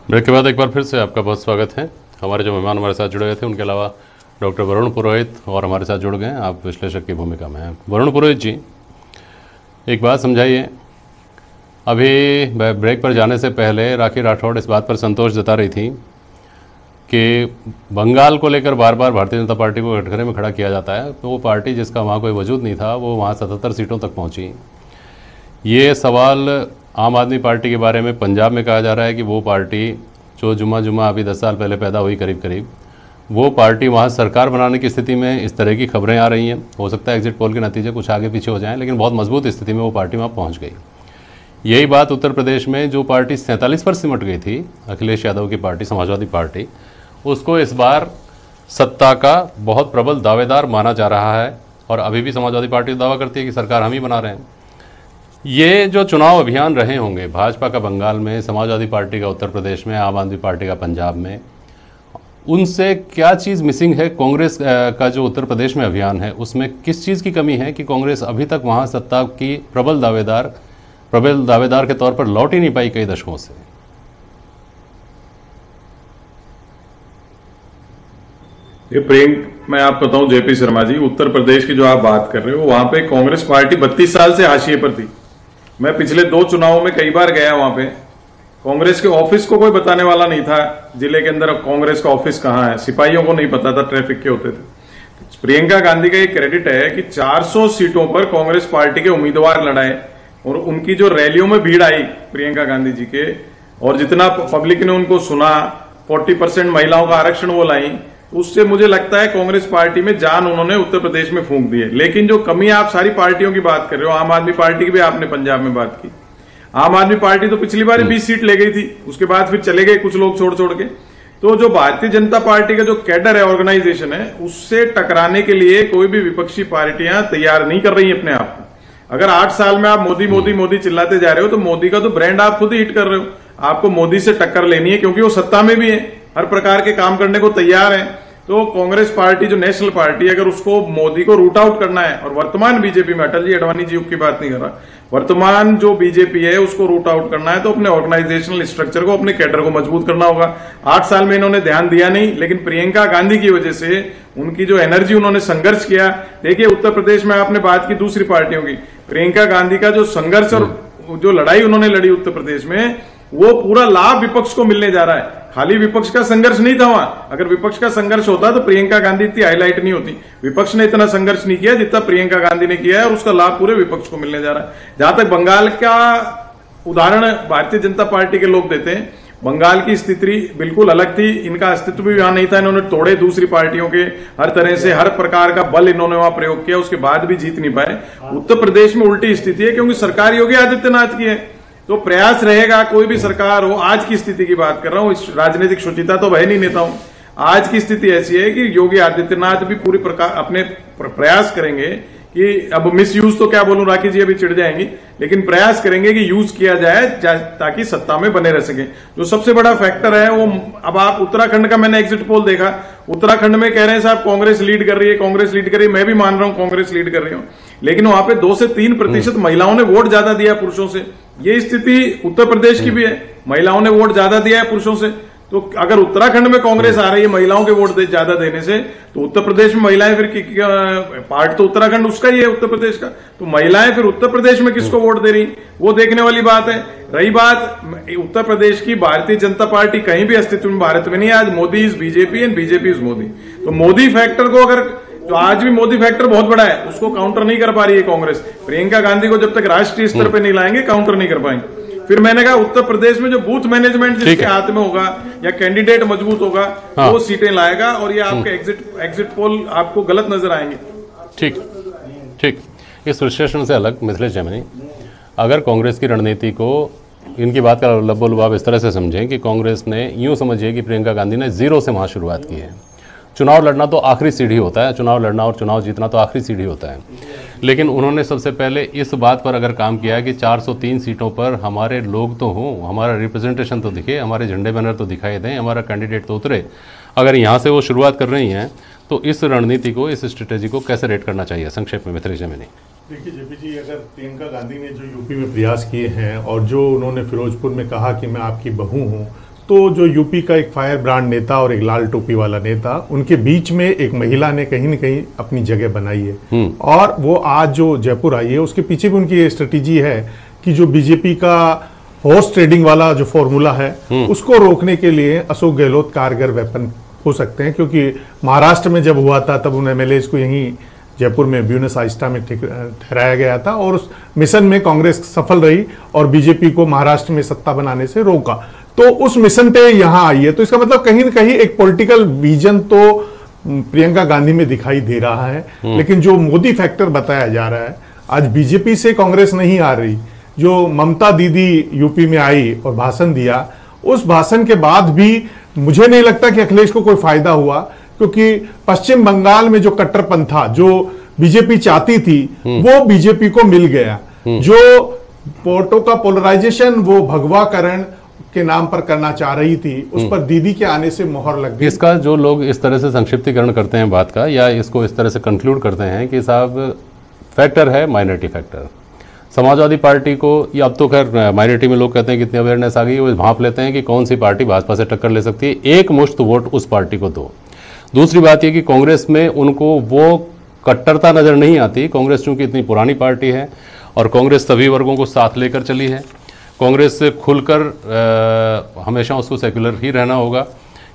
Break के बाद एक बार फिर से आपका बहुत स्वागत है। हमारे जो मेहमान हमारे साथ जुड़े हुए थे उनके अलावा डॉक्टर वरुण पुरोहित और हमारे साथ जुड़ गए। आप विश्लेषक की भूमिका में हैं। वरुण पुरोहित जी, एक बात समझाइए, अभी ब्रेक पर जाने से पहले राखी राठौड़ इस बात पर संतोष जता रही थी कि बंगाल को लेकर बार बार भारतीय जनता पार्टी को कटघरे में खड़ा किया जाता है, तो वो पार्टी जिसका वहाँ कोई वजूद नहीं था वो वहाँ 77 सीटों तक पहुँची। ये सवाल आम आदमी पार्टी के बारे में पंजाब में कहा जा रहा है कि वो पार्टी जो जुमा अभी 10 साल पहले पैदा हुई करीब वो पार्टी वहाँ सरकार बनाने की स्थिति में, इस तरह की खबरें आ रही हैं। हो सकता है एग्जिट पोल के नतीजे कुछ आगे पीछे हो जाएं, लेकिन बहुत मजबूत स्थिति में वो पार्टी वहाँ पहुँच गई। यही बात उत्तर प्रदेश में जो पार्टी 47 पर सिमट गई थी, अखिलेश यादव की पार्टी, समाजवादी पार्टी, उसको इस बार सत्ता का बहुत प्रबल दावेदार माना जा रहा है। और अभी भी समाजवादी पार्टी दावा करती है कि सरकार हम ही बना रहे हैं। ये जो चुनाव अभियान रहे होंगे, भाजपा का बंगाल में, समाजवादी पार्टी का उत्तर प्रदेश में, आम आदमी पार्टी का पंजाब में, उनसे क्या चीज़ मिसिंग है? कांग्रेस का जो उत्तर प्रदेश में अभियान है उसमें किस चीज़ की कमी है कि कांग्रेस अभी तक वहाँ सत्ता की प्रबल दावेदार के तौर पर लौट ही नहीं पाई कई दशकों से? ये प्रियंक, मैं आपको बताऊं जेपी शर्मा जी, उत्तर प्रदेश की जो आप बात कर रहे हो वहां पे कांग्रेस पार्टी 32 साल से हाशिए पर थी। मैं पिछले 2 चुनावों में कई बार गया वहां पे। कांग्रेस के ऑफिस को कोई बताने वाला नहीं था। जिले के अंदर कांग्रेस का ऑफिस कहाँ है, सिपाहियों को नहीं पता था, ट्रैफिक के होते थे। प्रियंका गांधी का ये क्रेडिट है कि 400 सीटों पर कांग्रेस पार्टी के उम्मीदवार लड़ाए और उनकी जो रैलियों में भीड़ आई प्रियंका गांधी जी के, और जितना पब्लिक ने उनको सुना, 40% महिलाओं का आरक्षण वो लाई, उससे मुझे लगता है कांग्रेस पार्टी में जान उन्होंने उत्तर प्रदेश में फूंक दी है। लेकिन जो कमी आप सारी पार्टियों की बात कर रहे हो, आम आदमी पार्टी की भी आपने पंजाब में बात की। आम आदमी पार्टी तो पिछली बार 20 सीट ले गई थी, उसके बाद फिर चले गए कुछ लोग छोड़ के। तो जो भारतीय जनता पार्टी का जो कैडर है, ऑर्गेनाइजेशन है, उससे टकराने के लिए कोई भी विपक्षी पार्टियां तैयार नहीं कर रही अपने आप को। अगर 8 साल में आप मोदी मोदी मोदी चिल्लाते जा रहे हो तो मोदी का तो ब्रांड आप खुद ही हिट कर रहे हो। आपको मोदी से टक्कर लेनी है क्योंकि वो सत्ता में भी है, हर प्रकार के काम करने को तैयार है। तो कांग्रेस पार्टी जो नेशनल पार्टी है, अगर उसको मोदी को रूट आउट करना है, और वर्तमान बीजेपी में, अटल जी अडवाणी जी की बात नहीं कर रहा, वर्तमान जो बीजेपी है उसको रूट आउट करना है, तो अपने ऑर्गेनाइजेशनल स्ट्रक्चर को, अपने कैडर को मजबूत करना होगा। 8 साल में इन्होंने ध्यान दिया नहीं, लेकिन प्रियंका गांधी की वजह से उनकी जो एनर्जी, उन्होंने संघर्ष किया। देखिए उत्तर प्रदेश में आपने बात की दूसरी पार्टियों की, प्रियंका गांधी का जो संघर्ष और जो लड़ाई उन्होंने लड़ी उत्तर प्रदेश में, वो पूरा लाभ विपक्ष को मिलने जा रहा है। खाली विपक्ष का संघर्ष नहीं था वहां। अगर विपक्ष का संघर्ष होता तो प्रियंका गांधी इतनी हाईलाइट नहीं होती। विपक्ष ने इतना संघर्ष नहीं किया जितना प्रियंका गांधी ने किया है, और उसका लाभ पूरे विपक्ष को मिलने जा रहा है। जहां तक बंगाल का उदाहरण भारतीय जनता पार्टी के लोग देते हैं, बंगाल की स्थिति बिल्कुल अलग थी। इनका अस्तित्व भी वहां नहीं था, इन्होंने तोड़े दूसरी पार्टियों के, हर तरह से हर प्रकार का बल इन्होंने वहां प्रयोग किया, उसके बाद भी जीत नहीं पाए। उत्तर प्रदेश में उल्टी स्थिति है क्योंकि सरकार योगी आदित्यनाथ की है। तो प्रयास रहेगा, कोई भी सरकार हो। आज की स्थिति की बात कर रहा हूं, इस राजनीतिक शुचिता तो वह नहीं नेता हूं। आज की स्थिति ऐसी है कि योगी आदित्यनाथ भी पूरी प्रकार अपने प्रयास करेंगे कि, अब मिस यूज तो क्या बोलूं, राखी जी अभी चिढ़ जाएंगी, लेकिन प्रयास करेंगे कि यूज किया जाए ताकि सत्ता में बने रह सके। जो सबसे बड़ा फैक्टर है वो, अब आप उत्तराखंड का, मैंने एग्जिट पोल देखा, उत्तराखंड में कह रहे हैं साहब कांग्रेस लीड कर रही है, कांग्रेस लीड कर रही है। मैं भी मान रहा हूं कांग्रेस लीड कर रही हूं, लेकिन वहां पे 2 से 3% महिलाओं ने वोट ज्यादा दिया पुरुषों से। ये स्थिति उत्तर प्रदेश की भी है, महिलाओं ने वोट ज्यादा दिया है पुरुषों से। तो अगर उत्तराखंड में कांग्रेस आ रही है महिलाओं के वोट ज्यादा देने से, तो उत्तर प्रदेश में महिलाएं फिर पार्ट तो उत्तराखंड उसका ही है, उत्तर प्रदेश का, तो महिलाएं फिर उत्तर प्रदेश में किसको वोट दे रही, वो देखने वाली बात है। रही बात उत्तर प्रदेश की, भारतीय जनता पार्टी कहीं भी अस्तित्व में भारत में नहीं है। आज Modi is BJP and BJP is Modi. तो मोदी फैक्टर को, अगर तो आज भी मोदी फैक्टर बहुत बड़ा है, उसको काउंटर नहीं कर पा रही है कांग्रेस। प्रियंका गांधी को जब तक राष्ट्रीय स्तर पर नहीं लाएंगे, काउंटर नहीं कर पाएंगे। फिर मैंने कहा उत्तर प्रदेश में जो बूथ मैनेजमेंट जिसके हाथ में होगा या कैंडिडेट मजबूत होगा, वो सीटें लाएगा, और ये आपके एग्जिट पोल आपको गलत नजर आएंगे। ठीक। इस विश्लेषण से अलग मिथिलेश जैमिनी, अगर कांग्रेस की रणनीति को, इनकी बात का लब्बो-लुबाब इस तरह से समझें कि कांग्रेस ने, यूं समझिए कि प्रियंका गांधी ने 0 से वहां शुरुआत की है। चुनाव लड़ना तो आखिरी सीढ़ी होता है, चुनाव लड़ना और चुनाव जीतना तो आखिरी सीढ़ी होता है, लेकिन उन्होंने सबसे पहले इस बात पर अगर काम किया कि 403 सीटों पर हमारे लोग तो हों, हमारा रिप्रेजेंटेशन तो दिखे, हमारे झंडे बैनर तो दिखाई दें, हमारा कैंडिडेट तो उतरे। अगर यहाँ से वो शुरुआत कर रही हैं तो इस रणनीति को, इस स्ट्रेटेजी को कैसे रेट करना चाहिए? संक्षेप में मिथिलेश जैमिनी। देखिए जेपी जी, अगर प्रियंका गांधी ने जो यूपी में प्रयास किए हैं और जो उन्होंने फिरोजपुर में कहा कि मैं आपकी बहू हूँ, तो जो यूपी का एक फायर ब्रांड नेता और एक लाल टोपी वाला नेता, उनके बीच में एक महिला ने कहीं न कहीं अपनी जगह बनाई है। और वो आज जो जयपुर आई है, उसके पीछे भी उनकी ये स्ट्रेटेजी है कि जो बीजेपी का हॉर्स ट्रेडिंग वाला जो फॉर्मूला है, उसको रोकने के लिए अशोक गहलोत कारगर वेपन हो सकते हैं। क्योंकि महाराष्ट्र में जब हुआ था तब उन एमएलए को यहीं जयपुर में ब्यूनस आइस्टा में ठहराया गया था और उस मिशन में कांग्रेस सफल रही और बीजेपी को महाराष्ट्र में सत्ता बनाने से रोका। तो उस मिशन पे यहां आई है, तो इसका मतलब कहीं ना कहीं एक पॉलिटिकल विजन तो प्रियंका गांधी में दिखाई दे रहा है। लेकिन जो मोदी फैक्टर बताया जा रहा है, आज बीजेपी से कांग्रेस नहीं आ रही। जो ममता दीदी यूपी में आई और भाषण दिया, उस भाषण के बाद भी मुझे नहीं लगता कि अखिलेश को कोई फायदा हुआ, क्योंकि पश्चिम बंगाल में जो कट्टरपंथा जो बीजेपी चाहती थी वो बीजेपी को मिल गया। जो वोटों का पोलराइजेशन वो भगवाकरण के नाम पर करना चाह रही थी, उस पर दीदी के आने से मोहर लग गई। इसका जो लोग इस तरह से संक्षिप्तीकरण करते हैं बात का, या इसको इस तरह से कंक्लूड करते हैं कि साहब फैक्टर है माइनॉरिटी फैक्टर। समाजवादी पार्टी को, या अब तो खैर माइनॉरिटी में लोग कहते हैं कितनी अवेयरनेस आ गई, वो भांप लेते हैं कि कौन सी पार्टी भाजपा से टक्कर ले सकती है, एक मुश्त वोट उस पार्टी को दो। दूसरी बात यह कि कांग्रेस में उनको वो कट्टरता नजर नहीं आती। कांग्रेस चूंकि इतनी पुरानी पार्टी है और कांग्रेस सभी वर्गों को साथ लेकर चली है, कांग्रेस से खुलकर हमेशा उसको सेक्युलर ही रहना होगा।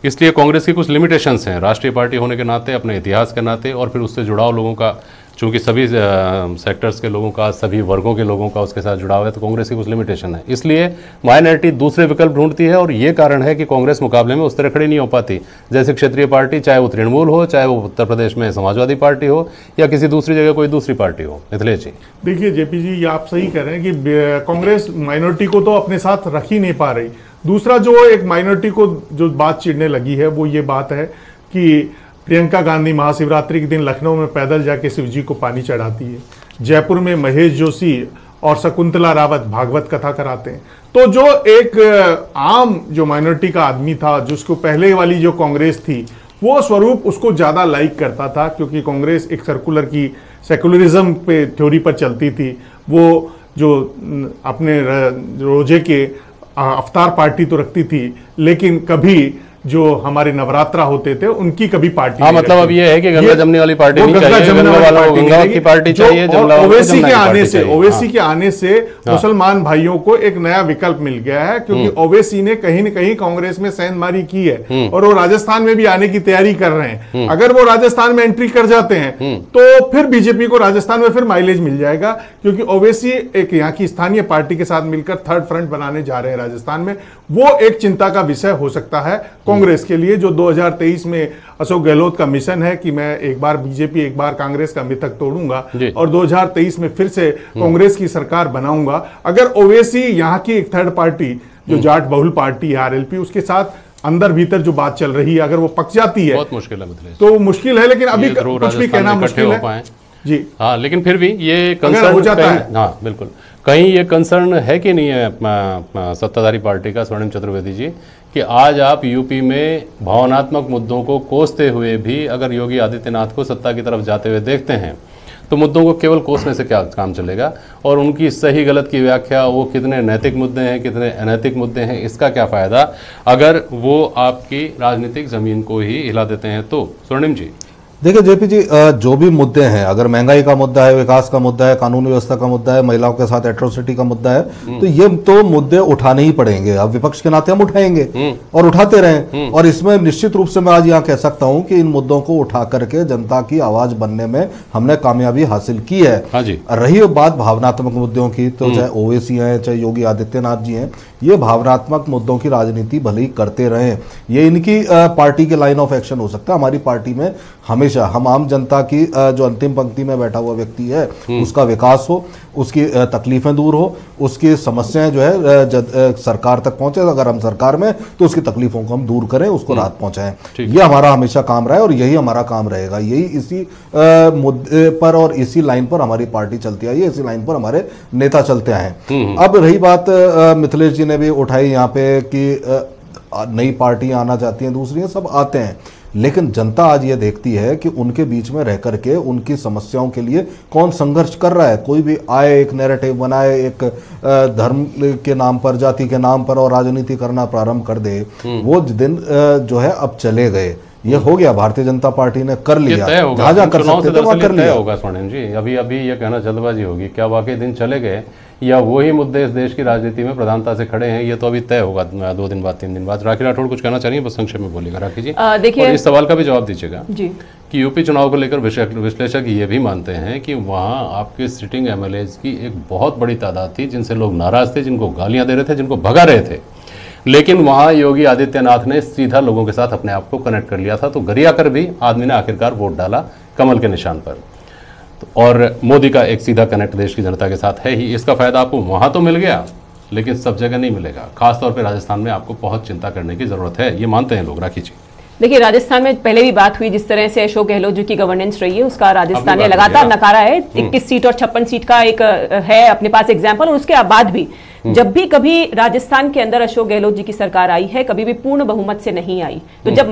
इसलिए कांग्रेस की कुछ लिमिटेशंस हैं राष्ट्रीय पार्टी होने के नाते, अपने इतिहास के नाते, और फिर उससे जुड़ाव लोगों का, चूंकि सभी सेक्टर्स के लोगों का, सभी वर्गों के लोगों का उसके साथ जुड़ाव है, तो कांग्रेस की कुछ लिमिटेशन है। इसलिए माइनॉरिटी दूसरे विकल्प ढूंढती है और ये कारण है कि कांग्रेस मुकाबले में उस तरह खड़ी नहीं हो पाती जैसे क्षेत्रीय पार्टी, चाहे वो तृणमूल हो, चाहे वो उत्तर प्रदेश में समाजवादी पार्टी हो, या किसी दूसरी जगह कोई दूसरी पार्टी हो। मिथिलेश जी देखिए जेपी जी, ये आप सही कह रहे हैं कि कांग्रेस माइनॉरिटी को तो अपने साथ रख ही नहीं पा रही। दूसरा जो एक माइनॉरिटी को जो बात चिढ़ने लगी है वो ये बात है कि प्रियंका गांधी महाशिवरात्रि के दिन लखनऊ में पैदल जाके शिव जी को पानी चढ़ाती है, जयपुर में महेश जोशी और शकुंतला रावत भागवत कथा कराते हैं। तो जो एक आम जो माइनॉरिटी का आदमी था, जिसको पहले वाली जो कांग्रेस थी, वो स्वरूप उसको ज़्यादा लाइक करता था, क्योंकि कांग्रेस एक सर्कुलर की सेकुलरिज्म पे थ्योरी पर चलती थी। वो जो अपने रोजे के अवतार पार्टी तो रखती थी, लेकिन कभी जो हमारे नवरात्रा होते थे उनकी कभी पार्टी मतलब अब ये है कि गंगा जमने वाली पार्टी नहीं चाहिए, गंगा की पार्टी चाहिए। ओवैसी के आने से मुसलमान भाइयों को एक नया विकल्प मिल गया है, क्योंकि ओवैसी ने कहीं न कहीं कांग्रेस में सेंधमारी की है और वो राजस्थान में भी आने की तैयारी कर रहे हैं। अगर वो राजस्थान में एंट्री कर जाते हैं तो फिर बीजेपी को राजस्थान में फिर माइलेज मिल जाएगा, क्योंकि ओवैसी एक यहाँ की स्थानीय पार्टी के साथ मिलकर थर्ड फ्रंट बनाने जा रहे हैं राजस्थान में। वो एक चिंता का विषय हो सकता है कांग्रेस के लिए, जो 2023 में अशोक गहलोत का मिशन है कि मैं एक बार बीजेपी एक बार कांग्रेस का मिथक तोड़ूंगा और 2023 में फिर से कांग्रेस की सरकार बनाऊंगा। अगर ओवैसी यहाँ की एक थर्ड पार्टी जो जाट बहुल पार्टी है आरएलपी, उसके साथ अंदर भीतर जो बात चल रही है, अगर वो पक जाती है बहुत मुश्किल है, तो मुश्किल है। लेकिन अभी कुछ भी कहना मुश्किल है जी। हाँ, लेकिन फिर भी ये कंसर्न हो जाता है। हाँ बिल्कुल, कहीं ये कंसर्न है कि नहीं है सत्ताधारी पार्टी का, स्वर्णिम चतुर्वेदी जी, कि आज आप यूपी में भावनात्मक मुद्दों को कोसते हुए भी अगर योगी आदित्यनाथ को सत्ता की तरफ जाते हुए देखते हैं तो मुद्दों को केवल कोसने से क्या काम चलेगा, और उनकी सही गलत की व्याख्या, वो कितने नैतिक मुद्दे हैं कितने अनैतिक मुद्दे हैं, इसका क्या फायदा अगर वो आपकी राजनीतिक जमीन को ही हिला देते हैं। तो स्वर्णिम जी देखिए जेपी जी, जो भी मुद्दे हैं, अगर महंगाई का मुद्दा है, विकास का मुद्दा है, कानून व्यवस्था का मुद्दा है, महिलाओं के साथ एट्रोसिटी का मुद्दा है, तो ये तो मुद्दे उठाने ही पड़ेंगे। अब विपक्ष के नाते हम उठाएंगे और उठाते रहें, और इसमें निश्चित रूप से मैं आज यहाँ कह सकता हूँ कि इन मुद्दों को उठा करके जनता की आवाज बनने में हमने कामयाबी हासिल की है। हाँ जी। रही बात भावनात्मक मुद्दों की, तो चाहे ओवैसी हैं चाहे योगी आदित्यनाथ जी हैं, ये भावनात्मक मुद्दों की राजनीति भले ही करते रहें, ये इनकी पार्टी के लाइन ऑफ एक्शन हो सकता है। हमारी पार्टी में हमेशा हम आम जनता की जो अंतिम पंक्ति में बैठा हुआ व्यक्ति है उसका विकास हो, उसकी तकलीफें दूर हो, उसकी समस्याएं जो है सरकार तक पहुंचे, अगर हम सरकार में तो उसकी तकलीफों को हम दूर करें, उसको राहत पहुंचाएं। ये हमारा हमेशा काम रहा है और यही हमारा काम रहेगा। यही इसी मुद्दे पर और इसी लाइन पर हमारी पार्टी चलती आई है, इसी लाइन पर हमारे नेता चलते आए हैं। अब रही बात मिथिलेश जी ने भी उठाई यहाँ पे कि नई पार्टियां आना चाहती हैं, दूसरी सब आते हैं, लेकिन जनता आज ये देखती है कि उनके बीच में रह करके उनकी समस्याओं के लिए कौन संघर्ष कर रहा है। कोई भी आए, एक नैरेटिव बनाए, एक धर्म के नाम पर, जाति के नाम पर और राजनीति करना प्रारंभ कर दे, वो दिन जो है अब चले गए। ये हो गया, भारतीय जनता पार्टी ने कर लिया, जहां जहां कर सकते थे वहां कर लिया। होगा स्वर्णिम जी, अभी अभी ये कहना जल्दबाजी होगी, क्या वाकई दिन चले गए या वही मुद्दे इस देश की राजनीति में प्रधानता से खड़े हैं, ये तो अभी तय होगा 2 दिन बाद, 3 दिन बाद। राखी राठौड़ कुछ कहना चाहिए, बस संक्षेप में बोलिएगा राखी जी। देखिए, और इस सवाल का भी जवाब दीजिएगा जी कि यूपी चुनाव को लेकर विश्लेषक ये भी मानते हैं कि वहाँ आपके सिटिंग एमएलएज की एक बहुत बड़ी तादाद थी जिनसे लोग नाराज थे, जिनको गालियां दे रहे थे, जिनको भगा रहे थे, लेकिन वहां योगी आदित्यनाथ ने सीधा लोगों के साथ अपने आप को कनेक्ट कर लिया था। तो गरिया कर भी आदमी ने आखिरकार वोट डाला कमल के निशान पर। और मोदी का एक सीधा कनेक्ट देश की जनता के साथ है ही। इसका फायदा आपको वहां तो मिल गया, लेकिन सब जगह नहीं मिलेगा। खासतौर पर राजस्थान में आपको बहुत चिंता करने की जरूरत है, ये मानते हैं लोग। राखी जी, देखिए, राजस्थान में पहले भी बात हुई, जिस तरह से अशोक गहलोत जी की गवर्नेंस रही है उसका राजस्थान ने लगातार नकारा है। 21 सीट और 56 सीट का एक है अपने पास एग्जाम्पल। और उसके बाद भी जब भी कभी राजस्थान के अंदर अशोक गहलोत जी की सरकार आई है, कभी भी पूर्ण बहुमत से नहीं आई। तो जब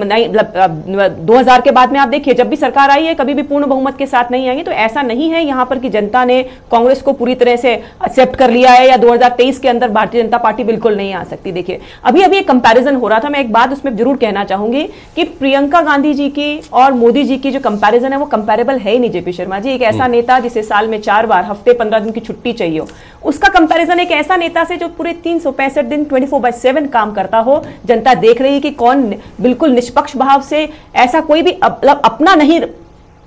2000 के बाद में आप देखिए, जब भी सरकार आई है कभी भी पूर्ण बहुमत के साथ नहीं आई। तो ऐसा नहीं है यहाँ पर कि जनता ने कांग्रेस को पूरी तरह से एक्सेप्ट कर लिया है या 2023 के अंदर भारतीय जनता पार्टी बिल्कुल नहीं आ सकती। देखिए, अभी अभी एक कंपैरिजन हो रहा था, मैं एक बात उसमें जरूर कहना चाहूंगी कि प्रियंका गांधी जी की और मोदी जी की जो कंपैरिजन है वो कंपैरेबल है ही नहीं। जेपी शर्मा जी, एक ऐसा नेता जिसे साल में 4 बार, हफ्ते 15 दिन की छुट्टी चाहिए हो, उसका कंपैरिजन एक ऐसा नेता से जो पूरे 365 दिन 24/7 काम करता हो। जनता देख रही है कि कौन बिल्कुल निष्पक्ष भाव से, ऐसा कोई भी अपना नहीं,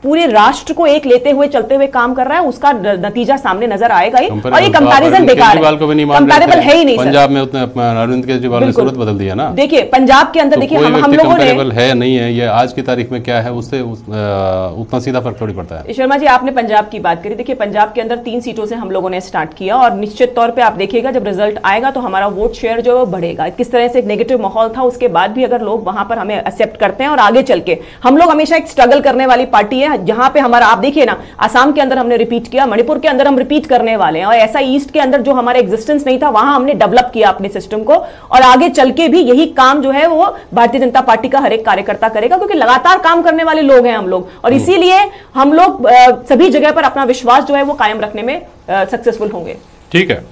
पूरे राष्ट्र को एक लेते हुए चलते हुए काम कर रहा है, उसका नतीजा सामने नजर आएगा ही। और ये कंपैरिजन बेकार है, कंपैरेबल है ही नहीं। पंजाब में उतने अरविंद केजरीवाल ने सूरत बदल दिया ना। देखिए, पंजाब के अंदर देखिए, हम लोगों ने है नहीं है, ये आज की तारीख में क्या है उससे उतना सीधा फर्क थोड़ी पड़ता है। शर्मा जी, आपने पंजाब की बात करी। देखिए, पंजाब के अंदर 3 सीटों से हम लोगों ने स्टार्ट किया और निश्चित तौर पर आप देखिएगा जब रिजल्ट आएगा तो हमारा वोट शेयर जो है बढ़ेगा। किस तरह से एक नेगेटिव माहौल था, उसके बाद भी अगर लोग वहां पर हमें एक्सेप्ट करते हैं और आगे चल के, हम लोग हमेशा एक स्ट्रगल करने वाली पार्टी है, जहां पे हमारा, आप देखिए ना, असम के अंदर हमने रिपीट किया, मणिपुर के अंदर हम रिपीट करने वाले हैं, और ऐसा ईस्ट के अंदर जो हमारा एग्जिस्टेंस नहीं था वहां हमने डेवलप किया अपने सिस्टम को। और आगे चल के भी यही काम जो है वो भारतीय जनता पार्टी का हर एक कार्यकर्ता करेगा, क्योंकि लगातार काम करने वाले लोग हैं हम लोग, और इसीलिए हम लोग सभी जगह पर अपना विश्वास जो है वो कायम रखने में सक्सेसफुल होंगे। ठीक है,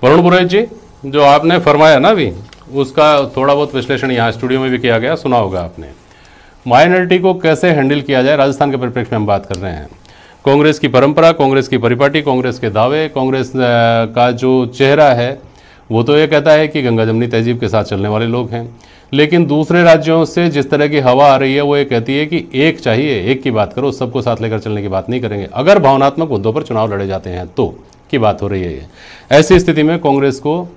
वरुण पुरोहित जी, जो आपने फरमाया ना अभी, उसका थोड़ा बहुत विश्लेषण यहाँ स्टूडियो में भी किया गया, सुना होगा आपने। माइनॉरिटी को कैसे हैंडल किया जाए, राजस्थान के परिप्रेक्ष्य में हम बात कर रहे हैं। कांग्रेस की परंपरा, कांग्रेस की परिपाटी, कांग्रेस के दावे, कांग्रेस का जो चेहरा है वो तो ये कहता है कि गंगा जमनी तहजीब के साथ चलने वाले लोग हैं, लेकिन दूसरे राज्यों से जिस तरह की हवा आ रही है वो ये कहती है कि एक चाहिए, एक की बात करो, सबको साथ लेकर चलने की बात नहीं करेंगे। अगर भावनात्मक मुद्दों पर चुनाव लड़े जाते हैं तो की बात हो रही है। ऐसी स्थिति में कांग्रेस को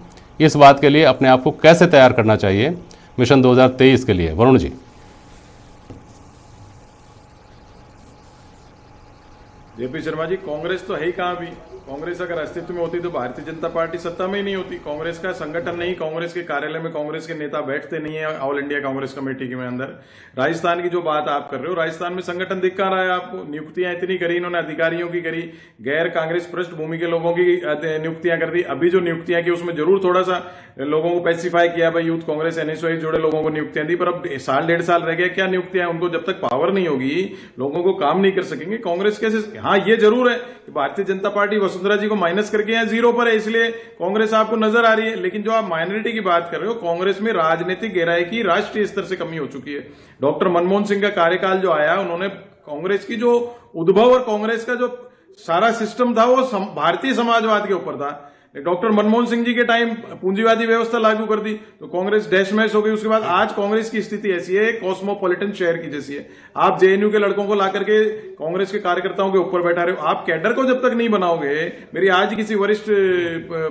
इस बात के लिए अपने आप को कैसे तैयार करना चाहिए मिशन 2023 के लिए? वरुण जी। जेपी शर्मा जी, कांग्रेस तो है ही कहाँ भी। कांग्रेस अगर अस्तित्व में होती तो भारतीय जनता पार्टी सत्ता में ही नहीं होती। कांग्रेस का संगठन नहीं, कांग्रेस के कार्यालय में कांग्रेस के नेता बैठते नहीं है ऑल इंडिया कांग्रेस कमेटी के अंदर। राजस्थान की जो बात आप कर रहे हो, राजस्थान में संगठन दिख कहाँ रहा है आपको? नियुक्तियां इतनी करी इन्होंने, अधिकारियों की करी, गैर कांग्रेस पृष्ठभूमि के लोगों की नियुक्तियां कर दी। अभी जो नियुक्तियां की उसमें जरूर थोड़ा सा लोगों को स्पेसिफाई किया, भाई यूथ कांग्रेस एनएसयूआई जुड़े लोगों को नियुक्तियां दी, पर अब 1.5 साल रह गया, क्या नियुक्तियां? उनको जब तक पावर नहीं होगी, लोगों को काम नहीं कर सकेंगे, कांग्रेस कैसे? हाँ, ये जरूर है कि भारतीय जनता पार्टी वसुंधरा जी को माइनस करके यहाँ 0 पर है, इसलिए कांग्रेस आपको नजर आ रही है। लेकिन जो आप माइनॉरिटी की बात कर रहे हो, कांग्रेस में राजनीतिक गहराई की राष्ट्रीय स्तर से कमी हो चुकी है। डॉक्टर मनमोहन सिंह का कार्यकाल जो आया, उन्होंने कांग्रेस की जो उद्भव और कांग्रेस का जो सारा सिस्टम था वो भारतीय समाजवाद के ऊपर था। डॉक्टर मनमोहन सिंह जी के टाइम पूंजीवादी व्यवस्था लागू कर दी तो कांग्रेस डैश मैश हो गई। उसके बाद आज कांग्रेस की स्थिति ऐसी है, कॉस्मोपॉलिटन शहर की जैसी है। आप जेएनयू के लड़कों को ला करके कांग्रेस के कार्यकर्ताओं के ऊपर बैठा रहे हो। आप कैडर को जब तक नहीं बनाओगे, मेरी आज किसी वरिष्ठ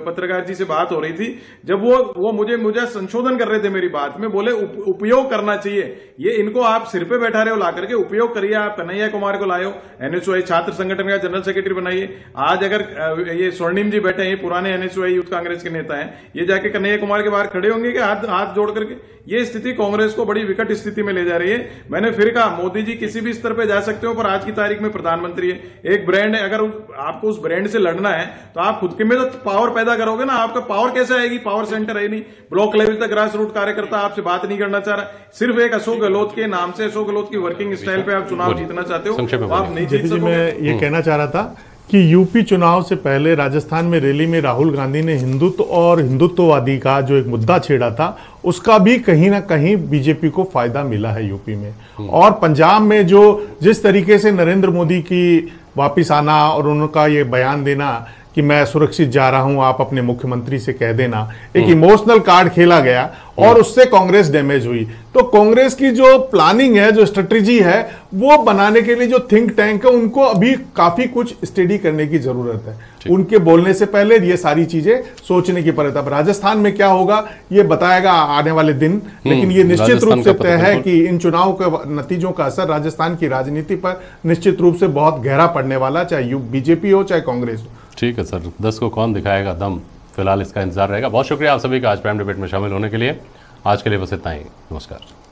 पत्रकार जी से बात हो रही थी, जब वो मुझे संशोधन कर रहे थे मेरी बात में, बोले उपयोग करना चाहिए। ये इनको आप सिर पे बैठा रहे हो ला करके, उपयोग करिए। आप कन्हैया कुमार को लाए हो, एनएसयूआई छात्र संगठन का जनरल सेक्रेटरी बनाइए। आज अगर ये स्वर्णिम जी बैठे हैं, पुराने एनएसयूआई यूथ कांग्रेस के नेता हैं, ये जाके कन्हैया कुमार के बाहर खड़े होंगे कि हाथ जोड़ करके? ये स्थिति कांग्रेस को बड़ी विकट स्थिति में ले जा रही है। मैंने फिर कहा, मोदी जी किसी भी स्तर पे जा सकते हो, पर आज की तारीख में प्रधानमंत्री है, एक ब्रांड है। अगर आपको उस ब्रांड से लड़ना है तो आप खुद के में तो पावर पैदा करोगे ना। आपका पावर कैसे आएगी? पावर सेंटर है नहीं, ब्लॉक लेवल तक ग्रास रूट कार्यकर्ता आपसे बात नहीं करना चाह रहा। सिर्फ एक अशोक गहलोत के नाम से, अशोक गहलोत की वर्किंग स्टाइल पे आप चुनाव जीतना चाहते हो, तो आप नहीं जीत सकते। मैं ये कहना चाह रहा था कि यूपी चुनाव से पहले राजस्थान में रैली में राहुल गांधी ने हिंदुत्व और हिंदुत्ववादी का जो एक मुद्दा छेड़ा था, उसका भी कहीं ना कहीं बीजेपी को फायदा मिला है यूपी में। और पंजाब में जो जिस तरीके से नरेंद्र मोदी की वापिस आना और उनका ये बयान देना कि मैं सुरक्षित जा रहा हूं, आप अपने मुख्यमंत्री से कह देना, एक इमोशनल कार्ड खेला गया और उससे कांग्रेस डैमेज हुई। तो कांग्रेस की जो प्लानिंग है, जो स्ट्रेटेजी है, वो बनाने के लिए जो थिंक टैंक है, उनको अभी काफी कुछ स्टडी करने की जरूरत है। उनके बोलने से पहले ये सारी चीजें सोचने की पड़ता है। राजस्थान में क्या होगा ये बताएगा आने वाले दिन, लेकिन ये निश्चित रूप से तय है कि इन चुनाव के नतीजों का असर राजस्थान की राजनीति पर निश्चित रूप से बहुत गहरा पड़ने वाला, चाहे बीजेपी हो चाहे कांग्रेस हो। ठीक है सर, 10 को कौन दिखाएगा दम, फिलहाल इसका इंतजार रहेगा। बहुत शुक्रिया आप सभी का आज प्राइम डिबेट में शामिल होने के लिए। आज के लिए बस इतना ही, नमस्कार।